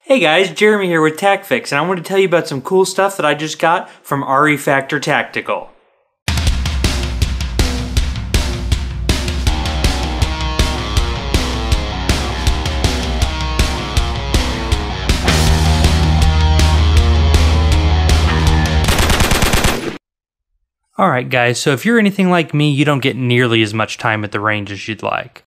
Hey guys, Jeremy here with TacFix, and I want to tell you about some cool stuff that I just got from RE Factor Tactical. Alright guys, so if you're anything like me, you don't get nearly as much time at the range as you'd like.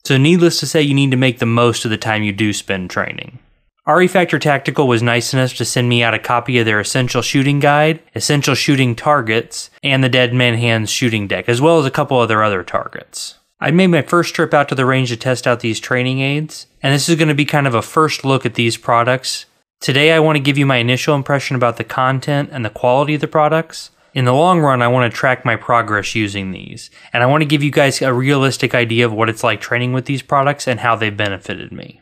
So needless to say, you need to make the most of the time you do spend training. RE Factor Tactical was nice enough to send me out a copy of their Essential Shooting Guide, Essential Shooting Targets, and the Dead Man Hands Shooting Deck, as well as a couple of their other targets. I made my first trip out to the range to test out these training aids, and this is going to be kind of a first look at these products. Today I want to give you my initial impression about the content and the quality of the products. In the long run, I want to track my progress using these, and I want to give you guys a realistic idea of what it's like training with these products and how they've benefited me.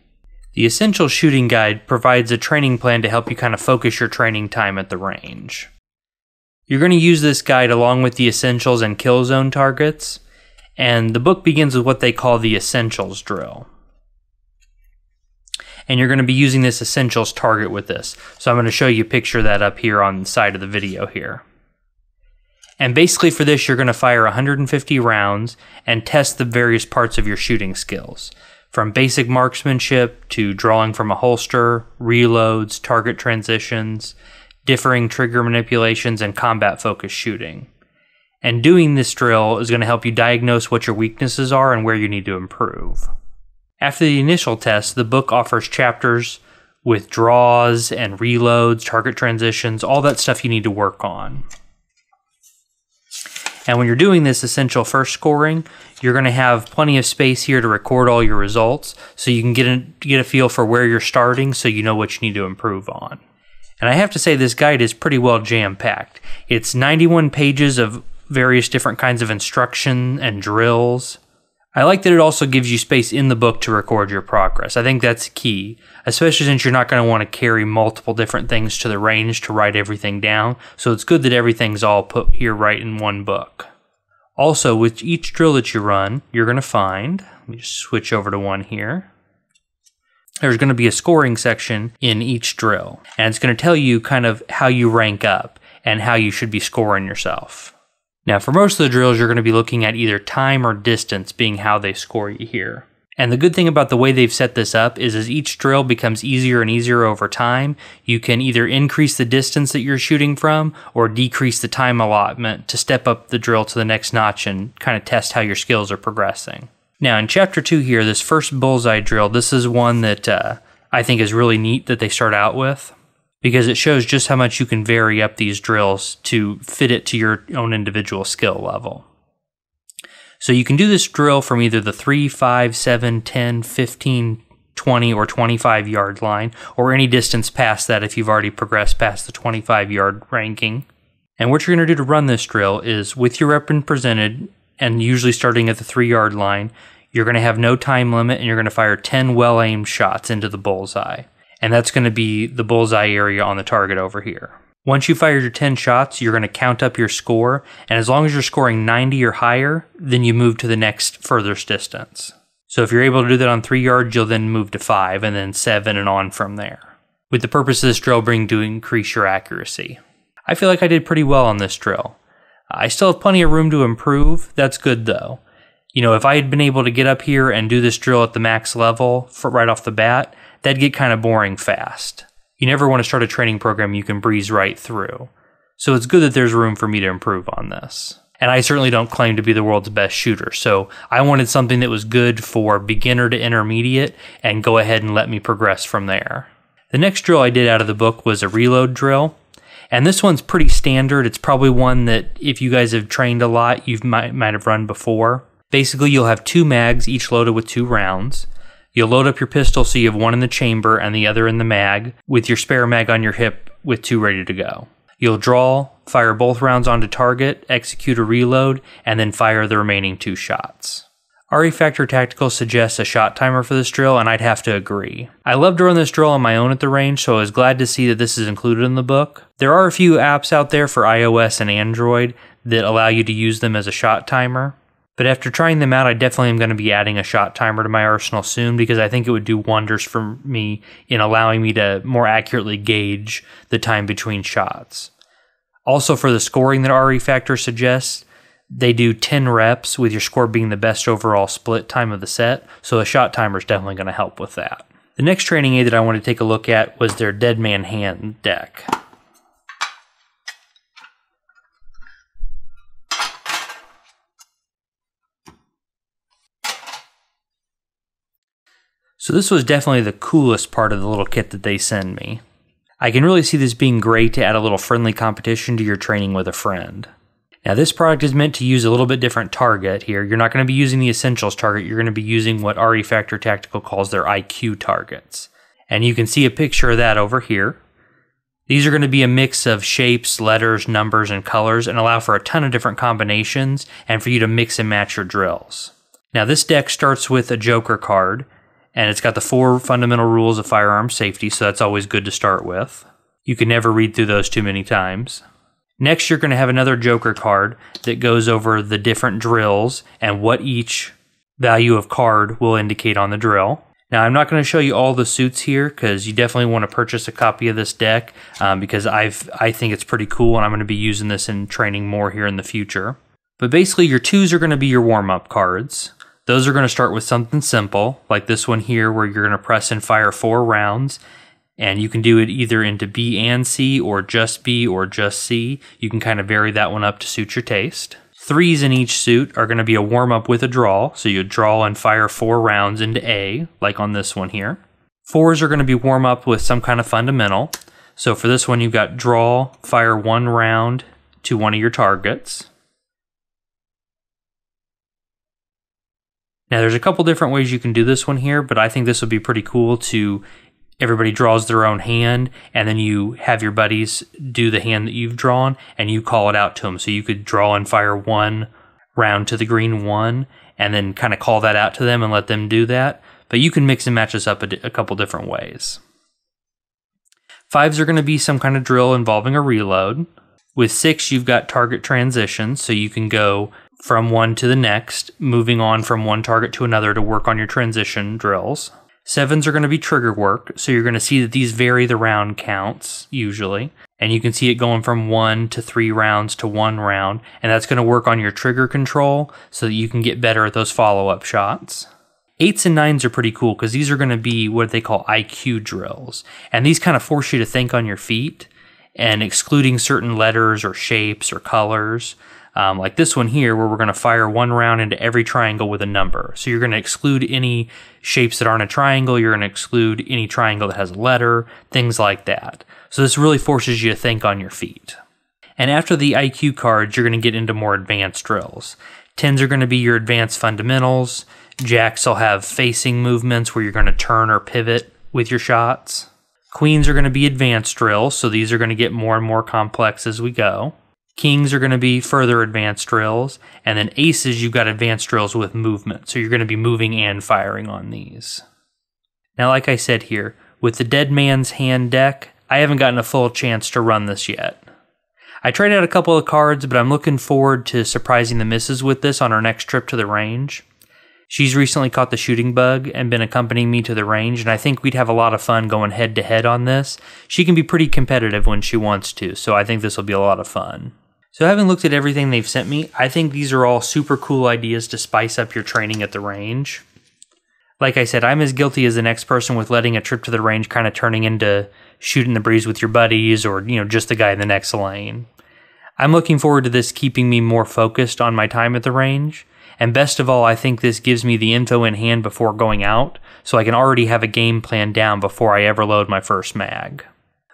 The Essential Shooting Guide provides a training plan to help you kind of focus your training time at the range. You're going to use this guide along with the Essentials and Kill Zone targets, and the book begins with what they call the Essentials Drill. And you're going to be using this Essentials target with this, so I'm going to show you a picture of that up here on the side of the video here. And basically for this, you're going to fire 150 rounds and test the various parts of your shooting skills. From basic marksmanship to drawing from a holster, reloads, target transitions, differing trigger manipulations, and combat-focused shooting. And doing this drill is going to help you diagnose what your weaknesses are and where you need to improve. After the initial test, the book offers chapters with draws and reloads, target transitions, all that stuff you need to work on. And when you're doing this essential first scoring, you're going to have plenty of space here to record all your results so you can get a feel for where you're starting so you know what you need to improve on. And I have to say this guide is pretty well jam-packed. It's 91 pages of various different kinds of instruction and drills. I like that it also gives you space in the book to record your progress. I think that's key, especially since you're not going to want to carry multiple different things to the range to write everything down, so it's good that everything's all put here right in one book. Also, with each drill that you run, you're going to find, let me just switch over to one here, there's going to be a scoring section in each drill, and it's going to tell you kind of how you rank up and how you should be scoring yourself. Now, for most of the drills, you're going to be looking at either time or distance being how they score you here. And the good thing about the way they've set this up is as each drill becomes easier and easier over time, you can either increase the distance that you're shooting from or decrease the time allotment to step up the drill to the next notch and kind of test how your skills are progressing. Now, in Chapter 2 here, this first Bullseye Drill, this is one that I think is really neat that they start out with, because it shows just how much you can vary up these drills to fit it to your own individual skill level. So you can do this drill from either the 3, 5, 7, 10, 15, 20, or 25 yard line, or any distance past that if you've already progressed past the 25 yard ranking. And what you're going to do to run this drill is, with your weapon presented, and usually starting at the 3 yard line, you're going to have no time limit and you're going to fire 10 well-aimed shots into the bullseye. And that's going to be the bullseye area on the target over here. Once you fire your 10 shots, you're going to count up your score, and as long as you're scoring 90 or higher, then you move to the next furthest distance. So if you're able to do that on 3 yards, you'll then move to 5, and then 7, and on from there, with the purpose of this drill being to increase your accuracy. I feel like I did pretty well on this drill. I still have plenty of room to improve. That's good though. You know, if I had been able to get up here and do this drill at the max level right off the bat, that'd get kind of boring fast. You never want to start a training program you can breeze right through. So it's good that there's room for me to improve on this. And I certainly don't claim to be the world's best shooter, so I wanted something that was good for beginner to intermediate and go ahead and let me progress from there. The next drill I did out of the book was a reload drill. And this one's pretty standard. It's probably one that if you guys have trained a lot, you might have run before. Basically, you'll have 2 mags, each loaded with 2 rounds. You'll load up your pistol so you have one in the chamber and the other in the mag, with your spare mag on your hip with 2 ready to go. You'll draw, fire both rounds onto target, execute a reload, and then fire the remaining 2 shots. RE Factor Tactical suggests a shot timer for this drill, and I'd have to agree. I love to run this drill on my own at the range, so I was glad to see that this is included in the book. There are a few apps out there for iOS and Android that allow you to use them as a shot timer. But after trying them out, I definitely am going to be adding a shot timer to my arsenal soon because I think it would do wonders for me in allowing me to more accurately gauge the time between shots. Also, for the scoring that RE Factor suggests, they do 10 reps with your score being the best overall split time of the set, so a shot timer is definitely going to help with that. The next training aid that I want to take a look at was their Dead Man Hand deck. So this was definitely the coolest part of the little kit that they send me. I can really see this being great to add a little friendly competition to your training with a friend. Now this product is meant to use a little bit different target here. You're not going to be using the Essentials target, you're going to be using what RE Factor Tactical calls their IQ targets. And you can see a picture of that over here. These are going to be a mix of shapes, letters, numbers, and colors and allow for a ton of different combinations and for you to mix and match your drills. Now this deck starts with a Joker card, and it's got the 4 fundamental rules of firearm safety, so that's always good to start with. You can never read through those too many times. Next, you're going to have another Joker card that goes over the different drills and what each value of card will indicate on the drill. Now, I'm not going to show you all the suits here because you definitely want to purchase a copy of this deck because I think it's pretty cool and I'm going to be using this in training more here in the future. But basically, your 2s are going to be your warm-up cards. Those are going to start with something simple, like this one here where you're going to press and fire 4 rounds, and you can do it either into B and C, or just B or just C. You can kind of vary that one up to suit your taste. 3s in each suit are going to be a warm-up with a draw, so you draw and fire 4 rounds into A, like on this one here. 4s are going to be warm-up with some kind of fundamental, so for this one you've got draw, fire 1 round to one of your targets. Now there's a couple different ways you can do this one here, but I think this would be pretty cool to everybody draws their own hand and then you have your buddies do the hand that you've drawn and you call it out to them. So you could draw and fire 1 round to the green 1 and then kind of call that out to them and let them do that. But you can mix and match this up a couple different ways. 5s are going to be some kind of drill involving a reload. With 6, you've got target transitions, so you can go from one to the next, moving on from one target to another to work on your transition drills. 7s are going to be trigger work, so you're going to see that these vary the round counts, usually. And you can see it going from 1 to 3 rounds to 1 round, and that's going to work on your trigger control so that you can get better at those follow-up shots. 8s and 9s are pretty cool because these are going to be what they call IQ drills. And these kind of force you to think on your feet and excluding certain letters or shapes or colors. Like this one here where we're going to fire 1 round into every triangle with a number. So you're going to exclude any shapes that aren't a triangle, you're going to exclude any triangle that has a letter, things like that. So this really forces you to think on your feet. And after the IQ cards, you're going to get into more advanced drills. 10s are going to be your advanced fundamentals. Jacks will have facing movements where you're going to turn or pivot with your shots. Queens are going to be advanced drills, so these are going to get more and more complex as we go. Kings are going to be further advanced drills, and then aces, you've got advanced drills with movement, so you're going to be moving and firing on these. Now, like I said here, with the Dead Man's Hand deck, I haven't gotten a full chance to run this yet. I tried out a couple of cards, but I'm looking forward to surprising the missus with this on our next trip to the range. She's recently caught the shooting bug and been accompanying me to the range, and I think we'd have a lot of fun going head-to-head on this. She can be pretty competitive when she wants to, so I think this will be a lot of fun. So having looked at everything they've sent me, I think these are all super cool ideas to spice up your training at the range. Like I said, I'm as guilty as the next person with letting a trip to the range kind of turning into shooting the breeze with your buddies or, just the guy in the next lane. I'm looking forward to this keeping me more focused on my time at the range. And best of all, I think this gives me the info in hand before going out, so I can already have a game plan down before I ever load my first mag.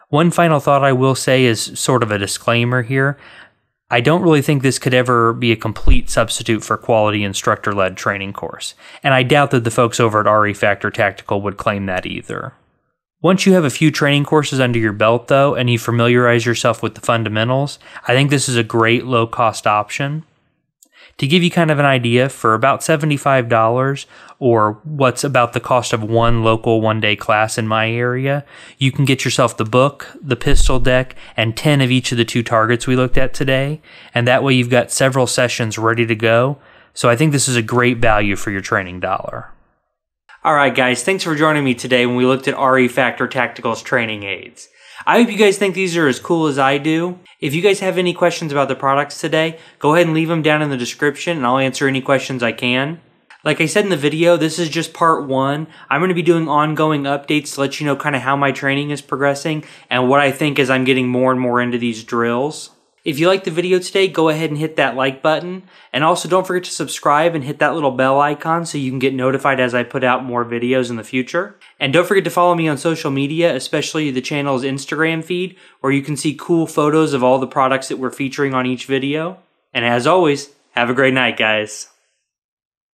One final thought I will say is sort of a disclaimer here. I don't really think this could ever be a complete substitute for quality instructor-led training course, and I doubt that the folks over at RE Factor Tactical would claim that either. Once you have a few training courses under your belt, though, and you familiarize yourself with the fundamentals, I think this is a great low-cost option. To give you kind of an idea, for about $75, or what's about the cost of one local one-day class in my area, you can get yourself the book, the pistol deck, and 10 of each of the 2 targets we looked at today, and that way you've got several sessions ready to go, So I think this is a great value for your training dollar. Alright guys, thanks for joining me today when we looked at RE Factor Tactical's training aids. I hope you guys think these are as cool as I do. If you guys have any questions about the products today, go ahead and leave them down in the description and I'll answer any questions I can. Like I said in the video, this is just part 1. I'm going to be doing ongoing updates to let you know kind of how my training is progressing and what I think as I'm getting more and more into these drills. If you liked the video today, go ahead and hit that like button. And also don't forget to subscribe and hit that little bell icon so you can get notified as I put out more videos in the future. And don't forget to follow me on social media, especially the channel's Instagram feed, where you can see cool photos of all the products that we're featuring on each video. And as always, have a great night, guys.